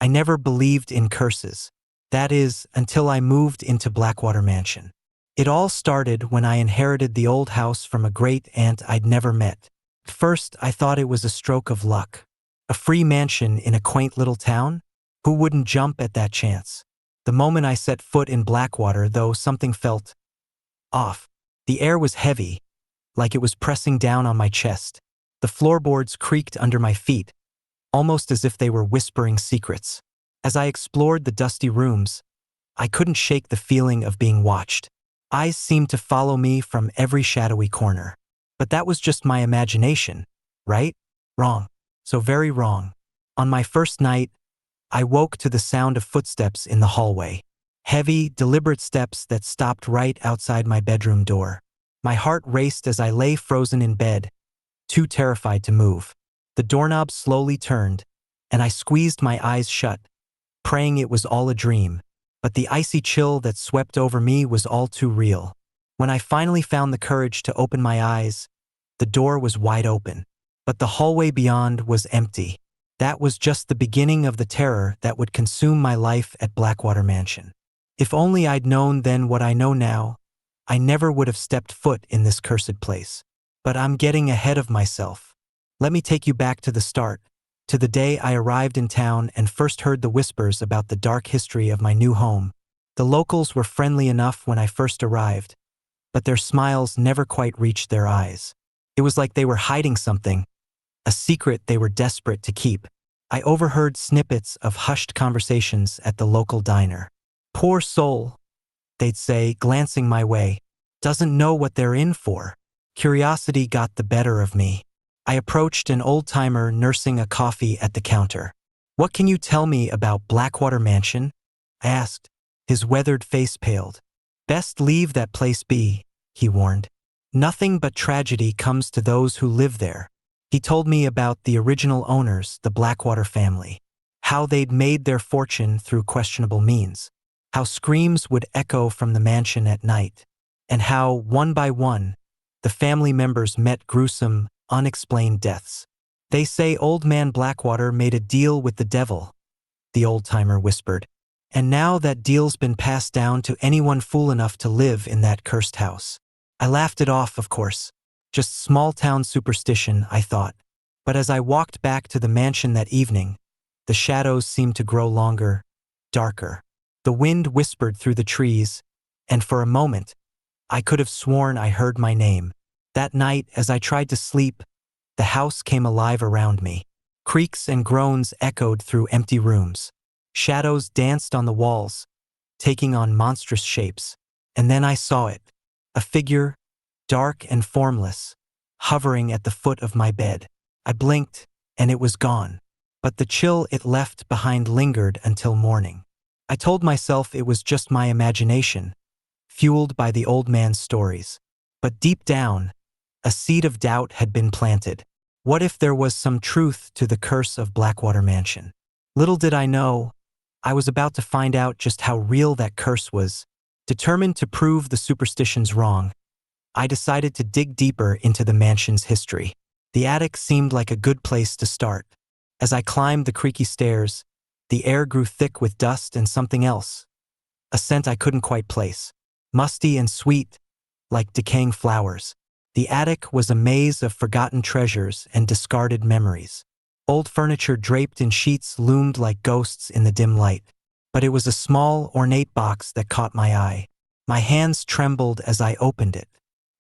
I never believed in curses. That is, until I moved into Blackwater Mansion. It all started when I inherited the old house from a great aunt I'd never met. First, I thought it was a stroke of luck. A free mansion in a quaint little town? Who wouldn't jump at that chance? The moment I set foot in Blackwater, though, something felt off. The air was heavy, like it was pressing down on my chest. The floorboards creaked under my feet, almost as if they were whispering secrets. As I explored the dusty rooms, I couldn't shake the feeling of being watched. Eyes seemed to follow me from every shadowy corner. But that was just my imagination, right? Wrong. So very wrong. On my first night, I woke to the sound of footsteps in the hallway. Heavy, deliberate steps that stopped right outside my bedroom door. My heart raced as I lay frozen in bed, too terrified to move. The doorknob slowly turned, and I squeezed my eyes shut, praying it was all a dream. But the icy chill that swept over me was all too real. When I finally found the courage to open my eyes, the door was wide open. But the hallway beyond was empty. That was just the beginning of the terror that would consume my life at Blackwater Mansion. If only I'd known then what I know now, I never would have stepped foot in this cursed place. But I'm getting ahead of myself. Let me take you back to the start, to the day I arrived in town and first heard the whispers about the dark history of my new home. The locals were friendly enough when I first arrived, but their smiles never quite reached their eyes. It was like they were hiding something, a secret they were desperate to keep. I overheard snippets of hushed conversations at the local diner. "Poor soul," they'd say, glancing my way, "doesn't know what they're in for." Curiosity got the better of me. I approached an old-timer nursing a coffee at the counter. "What can you tell me about Blackwater Mansion?" I asked. His weathered face paled. "Best leave that place be," he warned. "Nothing but tragedy comes to those who live there." He told me about the original owners, the Blackwater family, how they'd made their fortune through questionable means, how screams would echo from the mansion at night, and how, one by one, the family members met gruesome, unexplained deaths. "They say Old Man Blackwater made a deal with the devil," the old-timer whispered, "and now that deal's been passed down to anyone fool enough to live in that cursed house." I laughed it off, of course. Just small-town superstition, I thought. But as I walked back to the mansion that evening, the shadows seemed to grow longer, darker. The wind whispered through the trees, and for a moment, I could have sworn I heard my name. That night, as I tried to sleep, the house came alive around me. Creaks and groans echoed through empty rooms. Shadows danced on the walls, taking on monstrous shapes. And then I saw it. A figure, dark and formless, hovering at the foot of my bed. I blinked, and it was gone. But the chill it left behind lingered until morning. I told myself it was just my imagination, fueled by the old man's stories. But deep down, a seed of doubt had been planted. What if there was some truth to the curse of Blackwater Mansion? Little did I know, I was about to find out just how real that curse was. Determined to prove the superstitions wrong, I decided to dig deeper into the mansion's history. The attic seemed like a good place to start. As I climbed the creaky stairs, the air grew thick with dust and something else, a scent I couldn't quite place. Musty and sweet, like decaying flowers. The attic was a maze of forgotten treasures and discarded memories. Old furniture draped in sheets loomed like ghosts in the dim light. But it was a small, ornate box that caught my eye. My hands trembled as I opened it.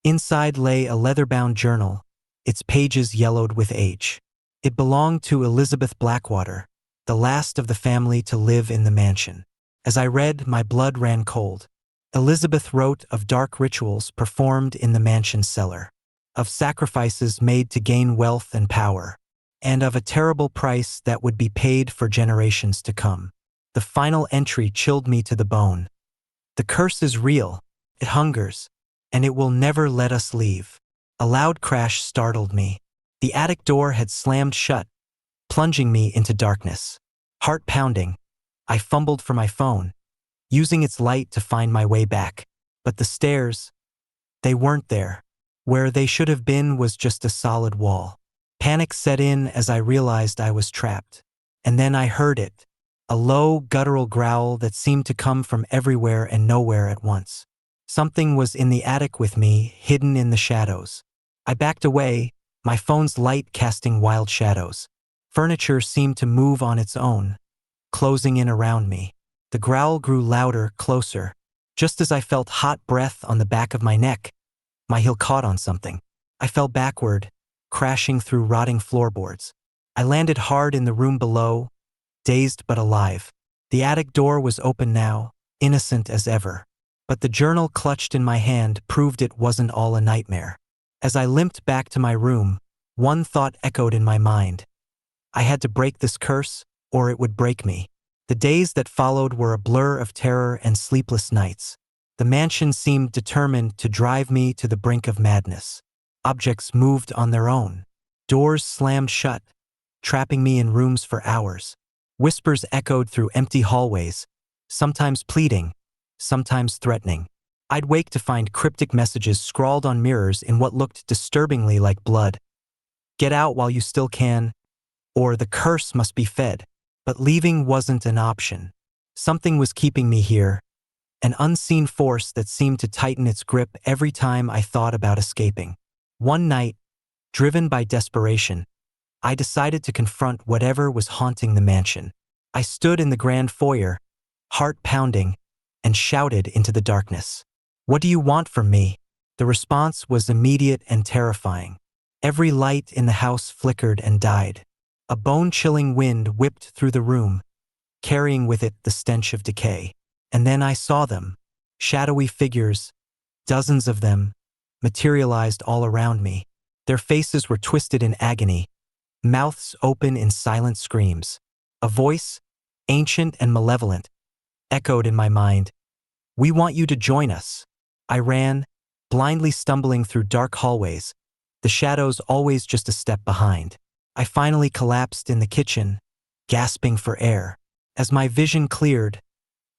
Inside lay a leather-bound journal, its pages yellowed with age. It belonged to Elizabeth Blackwater, the last of the family to live in the mansion. As I read, my blood ran cold. Elizabeth wrote of dark rituals performed in the mansion's cellar, of sacrifices made to gain wealth and power, and of a terrible price that would be paid for generations to come. The final entry chilled me to the bone. "The curse is real, it hungers, and it will never let us leave." A loud crash startled me. The attic door had slammed shut, plunging me into darkness. Heart pounding, I fumbled for my phone, using its light to find my way back. But the stairs, they weren't there. Where they should have been was just a solid wall. Panic set in as I realized I was trapped. And then I heard it. a low, guttural growl that seemed to come from everywhere and nowhere at once. Something was in the attic with me, hidden in the shadows. I backed away, my phone's light casting wild shadows. Furniture seemed to move on its own, closing in around me. The growl grew louder, closer. Just as I felt hot breath on the back of my neck, my heel caught on something. I fell backward, crashing through rotting floorboards. I landed hard in the room below, dazed but alive. The attic door was open now, innocent as ever. But the journal clutched in my hand proved it wasn't all a nightmare. As I limped back to my room, one thought echoed in my mind. I had to break this curse, or it would break me. The days that followed were a blur of terror and sleepless nights. The mansion seemed determined to drive me to the brink of madness. Objects moved on their own. Doors slammed shut, trapping me in rooms for hours. Whispers echoed through empty hallways, sometimes pleading, sometimes threatening. I'd wake to find cryptic messages scrawled on mirrors in what looked disturbingly like blood. Get out while you still can, or the curse must be fed. But leaving wasn't an option. Something was keeping me here, an unseen force that seemed to tighten its grip every time I thought about escaping. One night, driven by desperation, I decided to confront whatever was haunting the mansion. I stood in the grand foyer, heart pounding, and shouted into the darkness. "What do you want from me?" The response was immediate and terrifying. Every light in the house flickered and died. A bone-chilling wind whipped through the room, carrying with it the stench of decay. And then I saw them, shadowy figures, dozens of them, materialized all around me. Their faces were twisted in agony, mouths open in silent screams. A voice, ancient and malevolent, echoed in my mind. "We want you to join us." I ran, blindly stumbling through dark hallways, the shadows always just a step behind. I finally collapsed in the kitchen, gasping for air. As my vision cleared,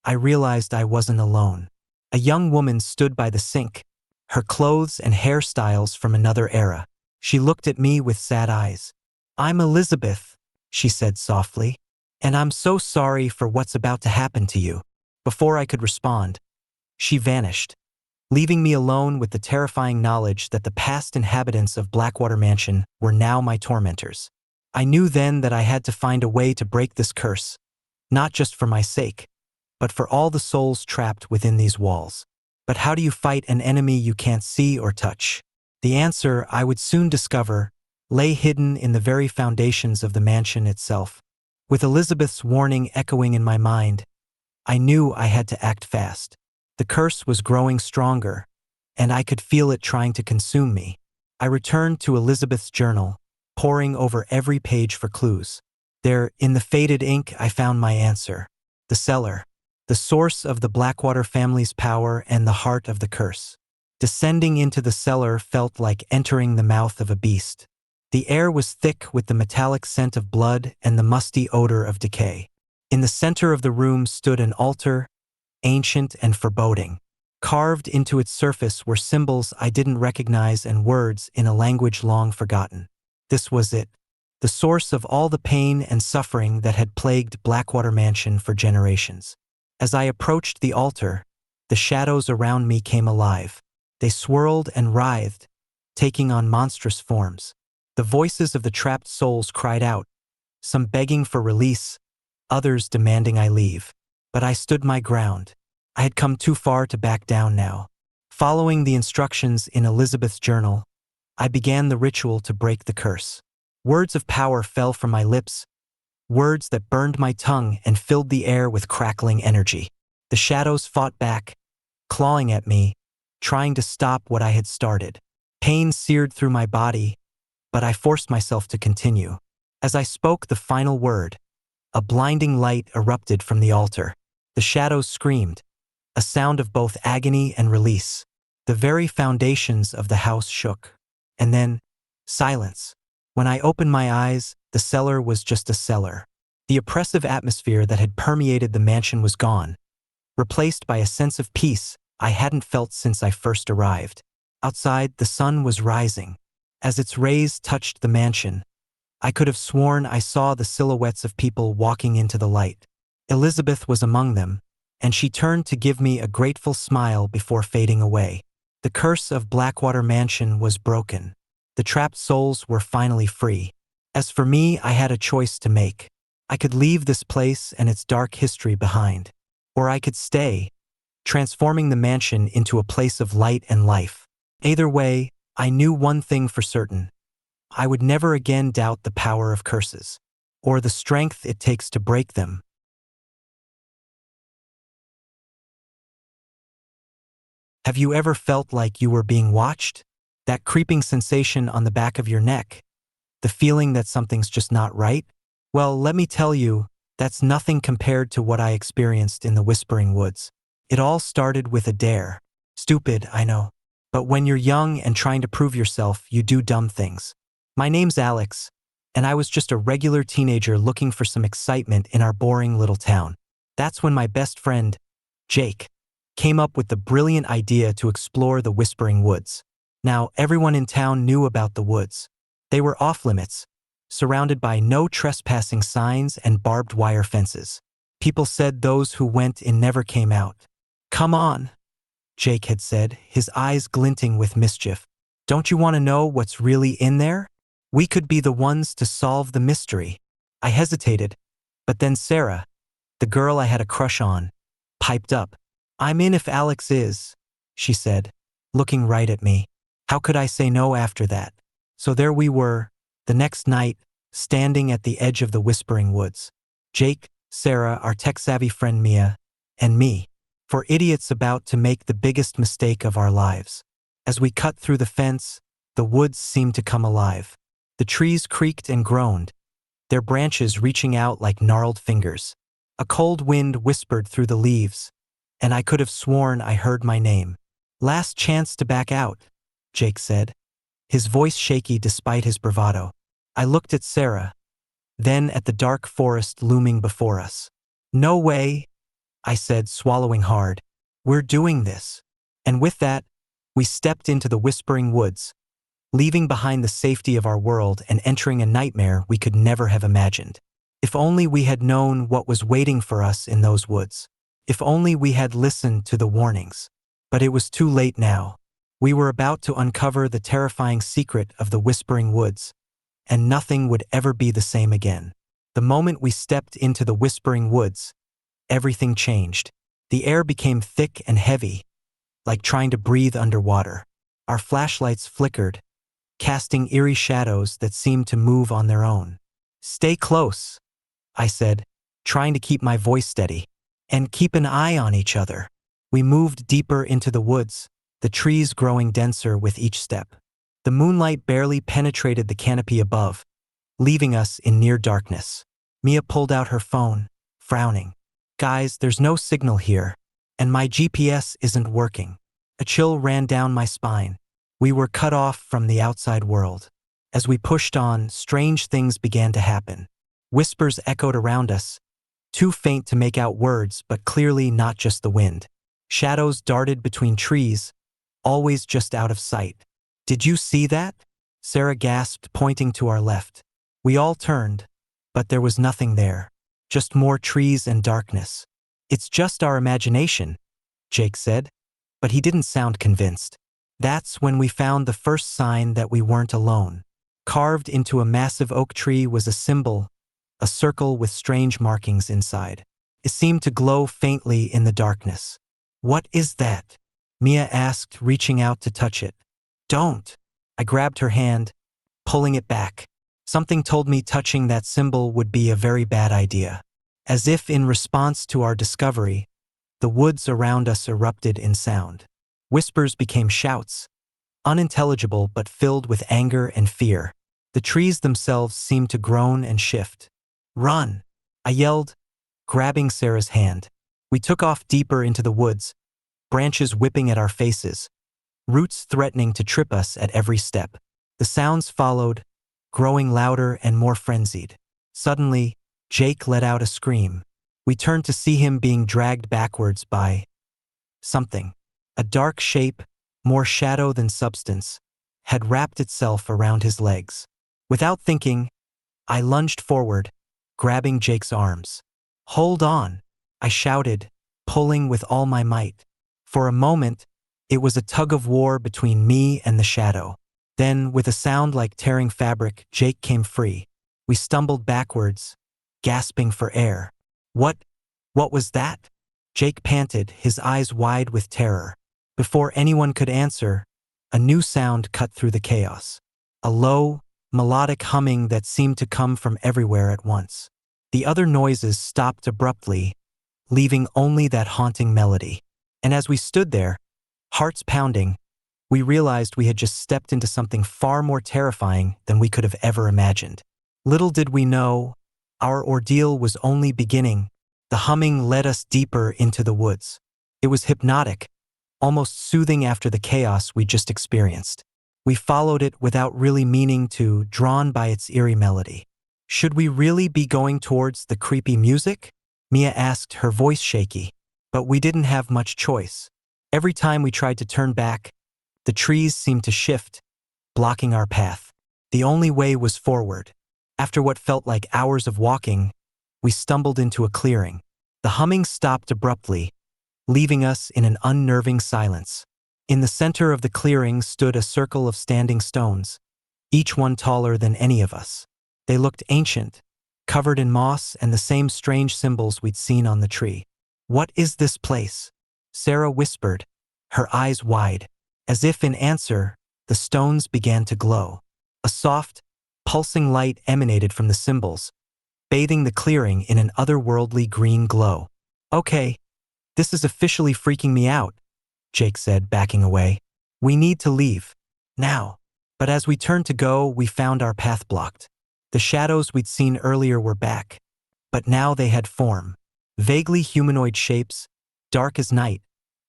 I realized I wasn't alone. A young woman stood by the sink, her clothes and hairstyles from another era. She looked at me with sad eyes. "I'm Elizabeth," she said softly, "and I'm so sorry for what's about to happen to you." Before I could respond, she vanished, leaving me alone with the terrifying knowledge that the past inhabitants of Blackwater Mansion were now my tormentors. I knew then that I had to find a way to break this curse, not just for my sake, but for all the souls trapped within these walls. But how do you fight an enemy you can't see or touch? The answer, I would soon discover, lay hidden in the very foundations of the mansion itself. With Elizabeth's warning echoing in my mind, I knew I had to act fast. The curse was growing stronger, and I could feel it trying to consume me. I returned to Elizabeth's journal, poring over every page for clues. There, in the faded ink, I found my answer. The cellar, the source of the Blackwater family's power and the heart of the curse. Descending into the cellar felt like entering the mouth of a beast. The air was thick with the metallic scent of blood and the musty odor of decay. In the center of the room stood an altar, ancient and foreboding. Carved into its surface were symbols I didn't recognize and words in a language long forgotten. This was it, the source of all the pain and suffering that had plagued Blackwater Mansion for generations. As I approached the altar, the shadows around me came alive. They swirled and writhed, taking on monstrous forms. The voices of the trapped souls cried out, some begging for release, others demanding I leave. But I stood my ground. I had come too far to back down now. Following the instructions in Elizabeth's journal, I began the ritual to break the curse. Words of power fell from my lips, words that burned my tongue and filled the air with crackling energy. The shadows fought back, clawing at me, trying to stop what I had started. Pain seared through my body, but I forced myself to continue. As I spoke the final word, a blinding light erupted from the altar. The shadows screamed, a sound of both agony and release. The very foundations of the house shook. And then, silence. When I opened my eyes, the cellar was just a cellar. The oppressive atmosphere that had permeated the mansion was gone, replaced by a sense of peace I hadn't felt since I first arrived. Outside, the sun was rising. As its rays touched the mansion, I could have sworn I saw the silhouettes of people walking into the light. Elizabeth was among them, and she turned to give me a grateful smile before fading away. The curse of Blackwater Mansion was broken. The trapped souls were finally free. As for me, I had a choice to make. I could leave this place and its dark history behind, or I could stay, transforming the mansion into a place of light and life. Either way, I knew one thing for certain. I would never again doubt the power of curses, or the strength it takes to break them. Have you ever felt like you were being watched? That creeping sensation on the back of your neck? The feeling that something's just not right? Well, let me tell you, that's nothing compared to what I experienced in the Whispering Woods. It all started with a dare. Stupid, I know. But when you're young and trying to prove yourself, you do dumb things. My name's Alex, and I was just a regular teenager looking for some excitement in our boring little town. That's when my best friend, Jake, came up with the brilliant idea to explore the Whispering Woods. Now, everyone in town knew about the woods. They were off-limits, surrounded by no trespassing signs and barbed wire fences. People said those who went in never came out. "Come on," Jake had said, his eyes glinting with mischief. "Don't you want to know what's really in there? We could be the ones to solve the mystery." I hesitated, but then Sarah, the girl I had a crush on, piped up. "I'm in if Alex is," she said, looking right at me. How could I say no after that? So there we were, the next night, standing at the edge of the Whispering Woods. Jake, Sarah, our tech-savvy friend Mia, and me, four idiots about to make the biggest mistake of our lives. As we cut through the fence, the woods seemed to come alive. The trees creaked and groaned, their branches reaching out like gnarled fingers. A cold wind whispered through the leaves, and I could have sworn I heard my name. "Last chance to back out," Jake said, his voice shaky despite his bravado. I looked at Sarah, then at the dark forest looming before us. "No way," I said, swallowing hard. "We're doing this." And with that, we stepped into the Whispering Woods, leaving behind the safety of our world and entering a nightmare we could never have imagined. If only we had known what was waiting for us in those woods. If only we had listened to the warnings. But it was too late now. We were about to uncover the terrifying secret of the Whispering Woods, and nothing would ever be the same again. The moment we stepped into the Whispering Woods, everything changed. The air became thick and heavy, like trying to breathe underwater. Our flashlights flickered, casting eerie shadows that seemed to move on their own. "Stay close," I said, trying to keep my voice steady. "And keep an eye on each other." We moved deeper into the woods, the trees growing denser with each step. The moonlight barely penetrated the canopy above, leaving us in near darkness. Mia pulled out her phone, frowning. "Guys, there's no signal here, and my GPS isn't working." A chill ran down my spine. We were cut off from the outside world. As we pushed on, strange things began to happen. Whispers echoed around us, too faint to make out words, but clearly not just the wind. Shadows darted between trees, always just out of sight. "Did you see that?" Sarah gasped, pointing to our left. We all turned, but there was nothing there. Just more trees and darkness. "It's just our imagination," Jake said, but he didn't sound convinced. That's when we found the first sign that we weren't alone. Carved into a massive oak tree was a symbol, a circle with strange markings inside. It seemed to glow faintly in the darkness. "What is that?" Mia asked, reaching out to touch it. "Don't." I grabbed her hand, pulling it back. Something told me touching that symbol would be a very bad idea. As if in response to our discovery, the woods around us erupted in sound. Whispers became shouts, unintelligible but filled with anger and fear. The trees themselves seemed to groan and shift. "Run!" I yelled, grabbing Sarah's hand. We took off deeper into the woods, branches whipping at our faces, roots threatening to trip us at every step. The sounds followed, growing louder and more frenzied. Suddenly, Jake let out a scream. We turned to see him being dragged backwards by something. A dark shape, more shadow than substance, had wrapped itself around his legs. Without thinking, I lunged forward, grabbing Jake's arms. Hold on, I shouted, pulling with all my might. For a moment, it was a tug of war between me and the shadow. Then, with a sound like tearing fabric, Jake came free. We stumbled backwards, gasping for air. What was that? Jake panted, his eyes wide with terror. Before anyone could answer, a new sound cut through the chaos. A low, melodic humming that seemed to come from everywhere at once. The other noises stopped abruptly, leaving only that haunting melody. And as we stood there, hearts pounding, we realized we had just stepped into something far more terrifying than we could have ever imagined. Little did we know, our ordeal was only beginning. The humming led us deeper into the woods. It was hypnotic, almost soothing after the chaos we just experienced. We followed it without really meaning to, drawn by its eerie melody. Should we really be going towards the creepy music? Mia asked, her voice shaky. But we didn't have much choice. Every time we tried to turn back, the trees seemed to shift, blocking our path. The only way was forward. After what felt like hours of walking, we stumbled into a clearing. The humming stopped abruptly, leaving us in an unnerving silence. In the center of the clearing stood a circle of standing stones, each one taller than any of us. They looked ancient, covered in moss and the same strange symbols we'd seen on the tree. "What is this place?" Sarah whispered, her eyes wide. As if in answer, the stones began to glow. A soft, pulsing light emanated from the symbols, bathing the clearing in an otherworldly green glow. "Okay, this is officially freaking me out," Jake said, backing away. "We need to leave. Now." But as we turned to go, we found our path blocked. The shadows we'd seen earlier were back, but now they had form. Vaguely humanoid shapes, dark as night,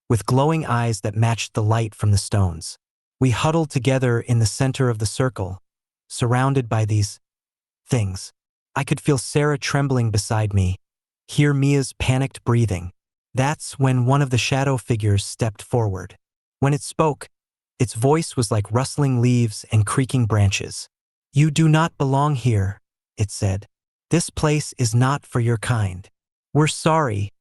with glowing eyes that matched the light from the stones. We huddled together in the center of the circle, surrounded by these things. I could feel Sarah trembling beside me, hear Mia's panicked breathing. That's when one of the shadow figures stepped forward. When it spoke, its voice was like rustling leaves and creaking branches. "You do not belong here," it said. "This place is not for your kind." "We're sorry,"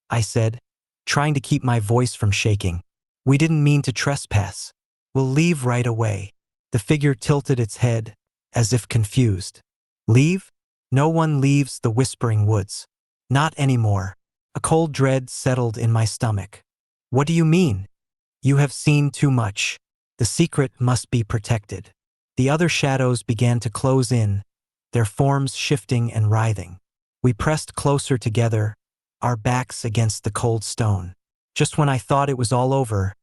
I said, trying to keep my voice from shaking. "We didn't mean to trespass. We'll leave right away." The figure tilted its head, as if confused. "Leave? No one leaves the Whispering Woods. Not anymore." A cold dread settled in my stomach. "What do you mean?" "You have seen too much. The secret must be protected." The other shadows began to close in, their forms shifting and writhing. We pressed closer together, our backs against the cold stone. Just when I thought it was all over,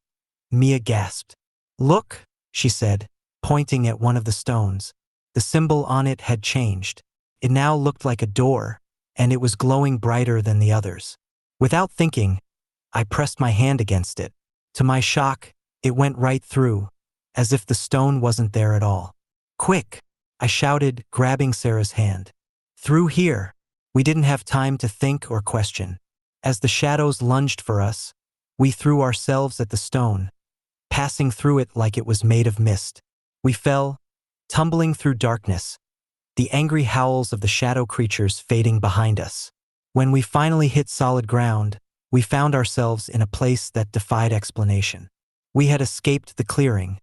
Mia gasped. "Look," she said, pointing at one of the stones. The symbol on it had changed. It now looked like a door, and it was glowing brighter than the others. Without thinking, I pressed my hand against it. To my shock, it went right through, as if the stone wasn't there at all. "Quick!" I shouted, grabbing Sarah's hand. "Through here!" We didn't have time to think or question. As the shadows lunged for us, we threw ourselves at the stone, passing through it like it was made of mist. We fell, tumbling through darkness, the angry howls of the shadow creatures fading behind us. When we finally hit solid ground, we found ourselves in a place that defied explanation. We had escaped the clearing,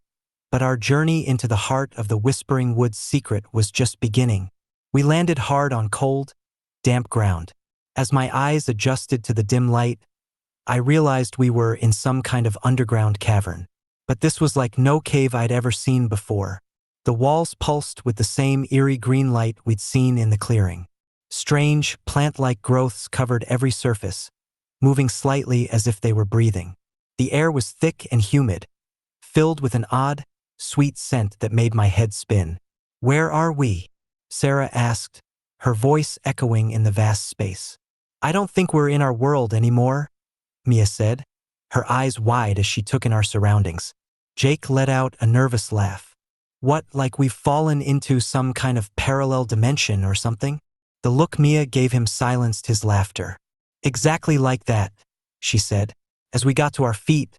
but our journey into the heart of the Whispering Woods secret was just beginning. We landed hard on cold, damp ground. As my eyes adjusted to the dim light, I realized we were in some kind of underground cavern. But this was like no cave I'd ever seen before. The walls pulsed with the same eerie green light we'd seen in the clearing. Strange, plant-like growths covered every surface, moving slightly as if they were breathing. The air was thick and humid, filled with an odd, sweet scent that made my head spin. "Where are we?" Sarah asked, her voice echoing in the vast space. "I don't think we're in our world anymore," Mia said, her eyes wide as she took in our surroundings. Jake let out a nervous laugh. "What, like we've fallen into some kind of parallel dimension or something?" The look Mia gave him silenced his laughter. "Exactly like that," she said. As we got to our feet,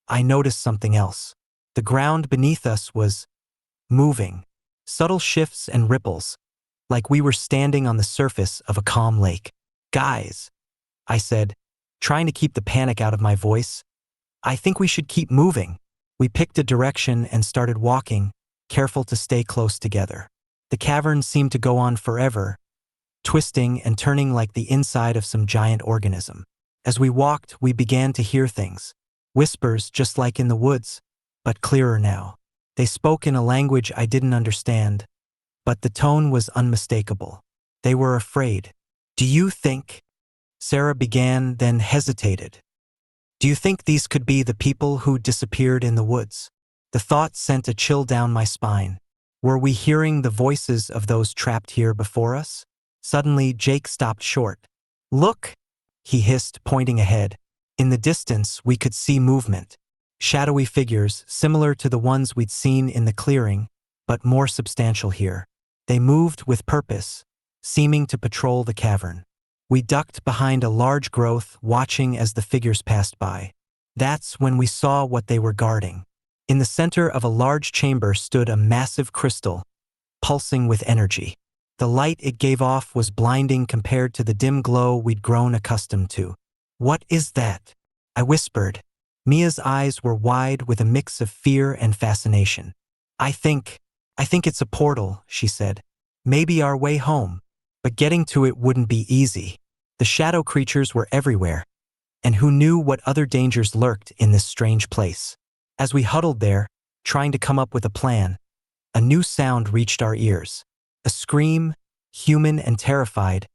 I noticed something else. The ground beneath us was moving, subtle shifts and ripples, like we were standing on the surface of a calm lake. Guys, I said, trying to keep the panic out of my voice, I think we should keep moving. We picked a direction and started walking, careful to stay close together. The cavern seemed to go on forever, twisting and turning like the inside of some giant organism. As we walked, we began to hear things. Whispers just like in the woods, but clearer now. They spoke in a language I didn't understand, but the tone was unmistakable. They were afraid. Do you think? Sarah began, then hesitated. Do you think these could be the people who disappeared in the woods? The thought sent a chill down my spine. Were we hearing the voices of those trapped here before us? Suddenly, Jake stopped short. Look, he hissed, pointing ahead. In the distance, we could see movement. Shadowy figures, similar to the ones we'd seen in the clearing, but more substantial here. They moved with purpose, seeming to patrol the cavern. We ducked behind a large growth, watching as the figures passed by. That's when we saw what they were guarding. In the center of a large chamber stood a massive crystal, pulsing with energy. The light it gave off was blinding compared to the dim glow we'd grown accustomed to. What is that? I whispered. Mia's eyes were wide with a mix of fear and fascination. I think it's a portal, she said. Maybe our way home. But getting to it wouldn't be easy. The shadow creatures were everywhere, and who knew what other dangers lurked in this strange place. As we huddled there, trying to come up with a plan, a new sound reached our ears. A scream, human and terrified,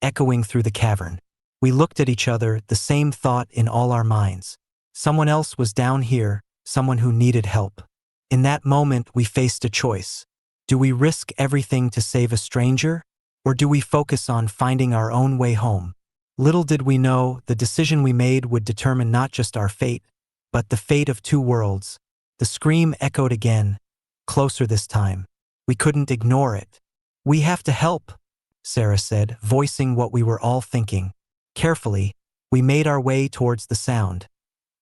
echoing through the cavern. We looked at each other, the same thought in all our minds. Someone else was down here, someone who needed help. In that moment, we faced a choice. Do we risk everything to save a stranger? Or do we focus on finding our own way home? Little did we know, the decision we made would determine not just our fate, but the fate of two worlds. The scream echoed again, closer this time. We couldn't ignore it. We have to help, Sarah said, voicing what we were all thinking. Carefully, we made our way towards the sound,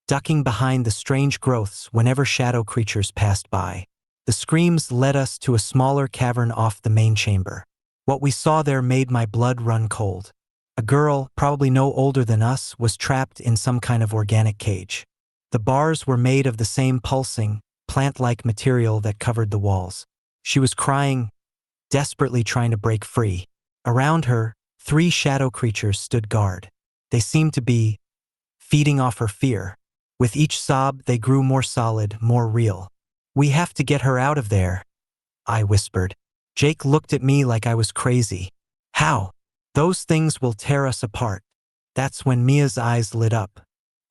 ducking behind the strange growths whenever shadow creatures passed by. The screams led us to a smaller cavern off the main chamber. What we saw there made my blood run cold. A girl, probably no older than us, was trapped in some kind of organic cage. The bars were made of the same pulsing, plant-like material that covered the walls. She was crying, desperately trying to break free. Around her, 3 shadow creatures stood guard. They seemed to be feeding off her fear. With each sob, they grew more solid, more real. We have to get her out of there, I whispered. Jake looked at me like I was crazy. How? Those things will tear us apart. That's when Mia's eyes lit up.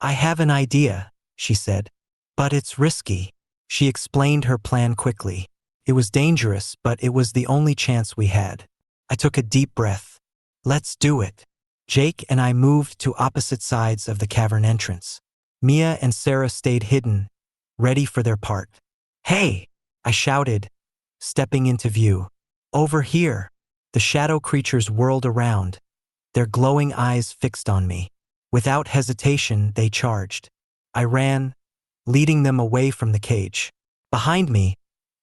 I have an idea, she said. But it's risky. She explained her plan quickly. It was dangerous, but it was the only chance we had. I took a deep breath. Let's do it. Jake and I moved to opposite sides of the cavern entrance. Mia and Sarah stayed hidden, ready for their part. Hey, I shouted, stepping into view. Over here. The shadow creatures whirled around, their glowing eyes fixed on me. Without hesitation, they charged. I ran, leading them away from the cage. Behind me,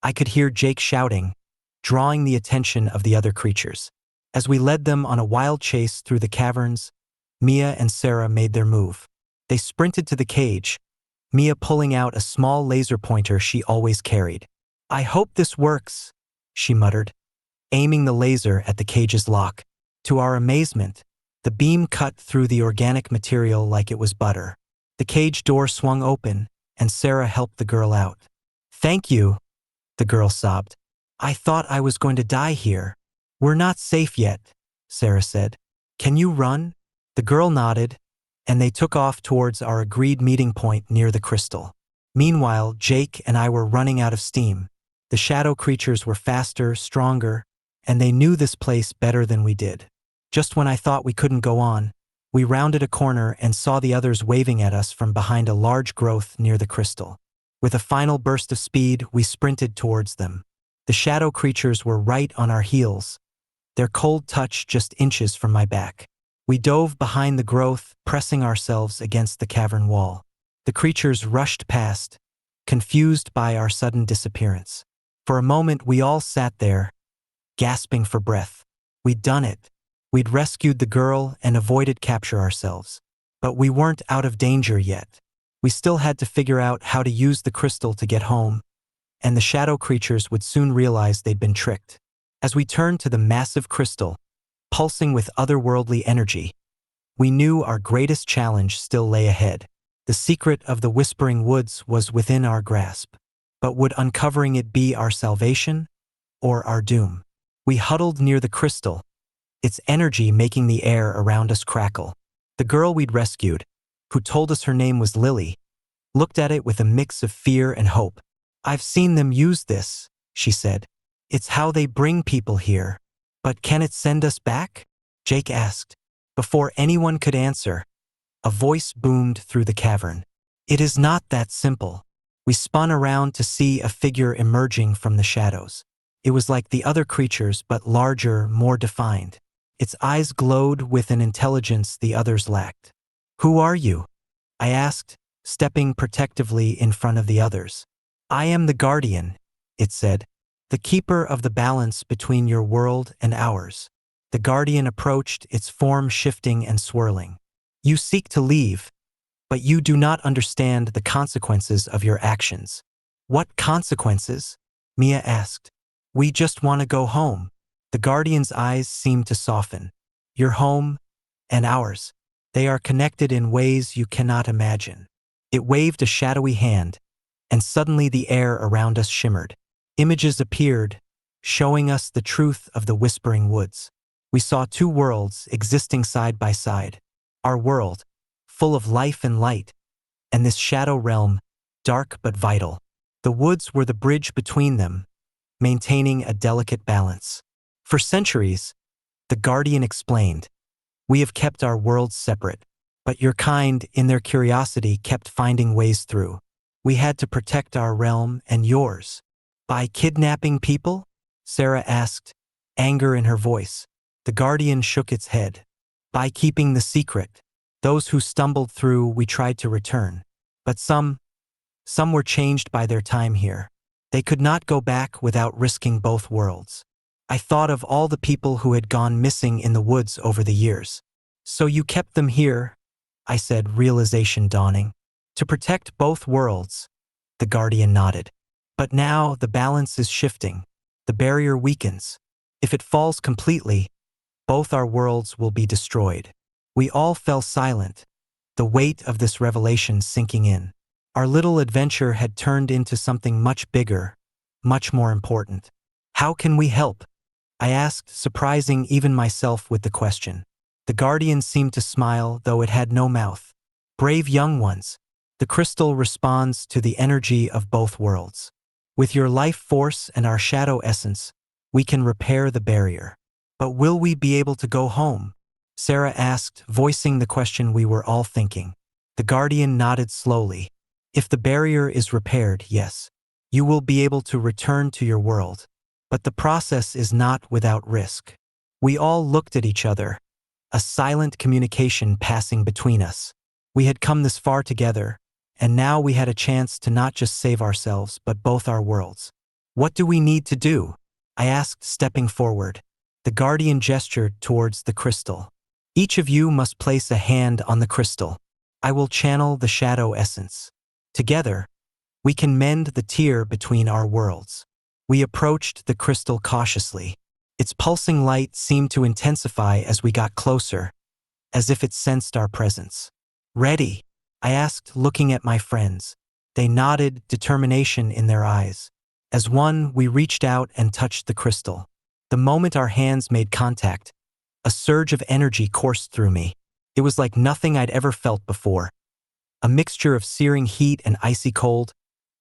I could hear Jake shouting, drawing the attention of the other creatures. As we led them on a wild chase through the caverns, Mia and Sarah made their move. They sprinted to the cage, Mia pulling out a small laser pointer she always carried. I hope this works, she muttered, aiming the laser at the cage's lock. To our amazement, the beam cut through the organic material like it was butter. The cage door swung open, and Sarah helped the girl out. Thank you, the girl sobbed. I thought I was going to die here. We're not safe yet, Sarah said. Can you run? The girl nodded, and they took off towards our agreed meeting point near the crystal. Meanwhile, Jake and I were running out of steam. The shadow creatures were faster, stronger, and they knew this place better than we did. Just when I thought we couldn't go on, we rounded a corner and saw the others waving at us from behind a large growth near the crystal. With a final burst of speed, we sprinted towards them. The shadow creatures were right on our heels, their cold touch just inches from my back. We dove behind the growth, pressing ourselves against the cavern wall. The creatures rushed past, confused by our sudden disappearance. For a moment, we all sat there, gasping for breath. We'd done it. We'd rescued the girl and avoided capture ourselves. But we weren't out of danger yet. We still had to figure out how to use the crystal to get home, and the shadow creatures would soon realize they'd been tricked. As we turned to the massive crystal, pulsing with otherworldly energy, we knew our greatest challenge still lay ahead. The secret of the Whispering Woods was within our grasp. But would uncovering it be our salvation or our doom? We huddled near the crystal, its energy making the air around us crackle. The girl we'd rescued, who told us her name was Lily, looked at it with a mix of fear and hope. "I've seen them use this," she said. "It's how they bring people here." "But can it send us back?" Jake asked. Before anyone could answer, a voice boomed through the cavern. "It is not that simple." We spun around to see a figure emerging from the shadows. It was like the other creatures, but larger, more defined. Its eyes glowed with an intelligence the others lacked. "Who are you?" I asked, stepping protectively in front of the others. "I am the Guardian," it said, "the keeper of the balance between your world and ours." The Guardian approached, its form shifting and swirling. "You seek to leave, but you do not understand the consequences of your actions." "What consequences?" Mia asked. "We just want to go home." The Guardian's eyes seemed to soften. "Your home and ours. They are connected in ways you cannot imagine." It waved a shadowy hand, and suddenly the air around us shimmered. Images appeared, showing us the truth of the Whispering Woods. We saw two worlds existing side by side. Our world, full of life and light, and this shadow realm, dark but vital. The woods were the bridge between them, maintaining a delicate balance. "For centuries," the Guardian explained, "we have kept our worlds separate, but your kind, in their curiosity, kept finding ways through. We had to protect our realm and yours." "By kidnapping people?" Sarah asked, anger in her voice. The Guardian shook its head. "By keeping the secret. Those who stumbled through, we tried to return. But some were changed by their time here. They could not go back without risking both worlds." I thought of all the people who had gone missing in the woods over the years. "So you kept them here?" I said, realization dawning. "To protect both worlds," the Guardian nodded. "But now the balance is shifting. The barrier weakens. If it falls completely, both our worlds will be destroyed." We all fell silent, the weight of this revelation sinking in. Our little adventure had turned into something much bigger, much more important. "How can we help?" I asked, surprising even myself with the question. The Guardian seemed to smile, though it had no mouth. "Brave young ones, the crystal responds to the energy of both worlds. With your life force and our shadow essence, we can repair the barrier." "But will we be able to go home?" Sarah asked, voicing the question we were all thinking. The Guardian nodded slowly. "If the barrier is repaired, yes. You will be able to return to your world. But the process is not without risk." We all looked at each other, a silent communication passing between us. We had come this far together, and now we had a chance to not just save ourselves, but both our worlds. "What do we need to do?" I asked, stepping forward. The Guardian gestured towards the crystal. "Each of you must place a hand on the crystal. I will channel the shadow essence. Together, we can mend the tear between our worlds." We approached the crystal cautiously. Its pulsing light seemed to intensify as we got closer, as if it sensed our presence. "Ready?" I asked, looking at my friends. They nodded, determination in their eyes. As one, we reached out and touched the crystal. The moment our hands made contact, a surge of energy coursed through me. It was like nothing I'd ever felt before. A mixture of searing heat and icy cold,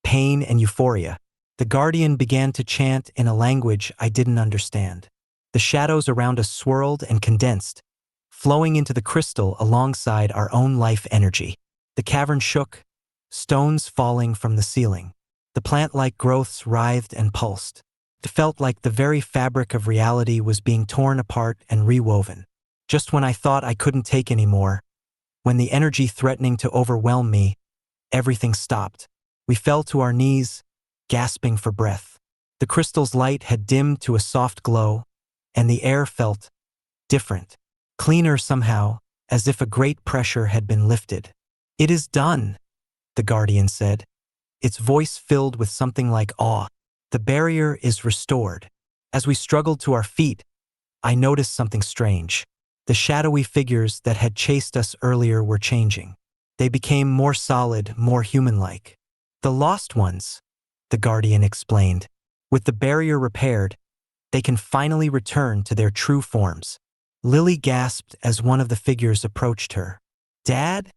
pain and euphoria. The Guardian began to chant in a language I didn't understand. The shadows around us swirled and condensed, flowing into the crystal alongside our own life energy. The cavern shook, stones falling from the ceiling. The plant-like growths writhed and pulsed. It felt like the very fabric of reality was being torn apart and rewoven. Just when I thought I couldn't take any more, when the energy threatening to overwhelm me, everything stopped. We fell to our knees, gasping for breath. The crystal's light had dimmed to a soft glow, and the air felt different. cleaner somehow, as if a great pressure had been lifted. "It is done," the guardian said, its voice filled with something like awe. "The barrier is restored." As we struggled to our feet, I noticed something strange. The shadowy figures that had chased us earlier were changing. They became more solid, more human-like. "The lost ones," the guardian explained. "With the barrier repaired, they can finally return to their true forms." Lily gasped as one of the figures approached her. "Dad?"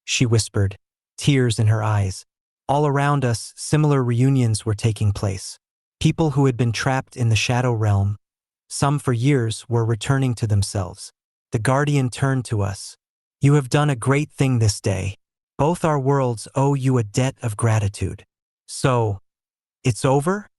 she whispered, tears in her eyes. All around us, similar reunions were taking place. People who had been trapped in the shadow realm, some for years, were returning to themselves. The guardian turned to us. "You have done a great thing this day. Both our worlds owe you a debt of gratitude." "So, it's over?"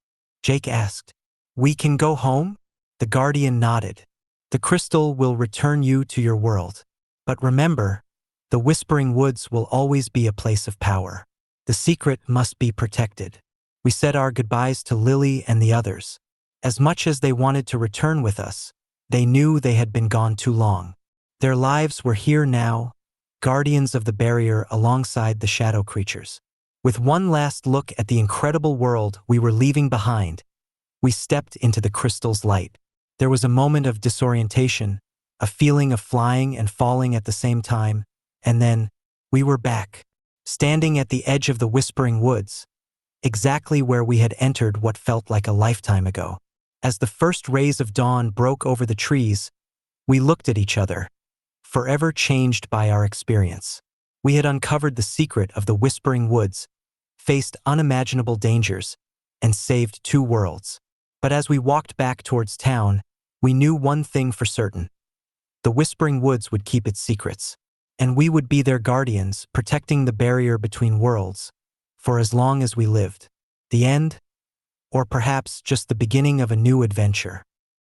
Jake asked. "We can go home?" The guardian nodded. "The crystal will return you to your world. But remember, the Whispering Woods will always be a place of power. The secret must be protected." We said our goodbyes to Lily and the others. As much as they wanted to return with us, they knew they had been gone too long. Their lives were here now, guardians of the barrier alongside the shadow creatures. With one last look at the incredible world we were leaving behind, we stepped into the crystal's light. There was a moment of disorientation, a feeling of flying and falling at the same time, and then we were back, standing at the edge of the Whispering Woods, exactly where we had entered what felt like a lifetime ago. As the first rays of dawn broke over the trees, we looked at each other, forever changed by our experience. We had uncovered the secret of the Whispering Woods, faced unimaginable dangers, and saved 2 worlds. But as we walked back towards town, we knew one thing for certain. The Whispering Woods would keep its secrets, and we would be their guardians, protecting the barrier between worlds, for as long as we lived. The end? Or perhaps just the beginning of a new adventure.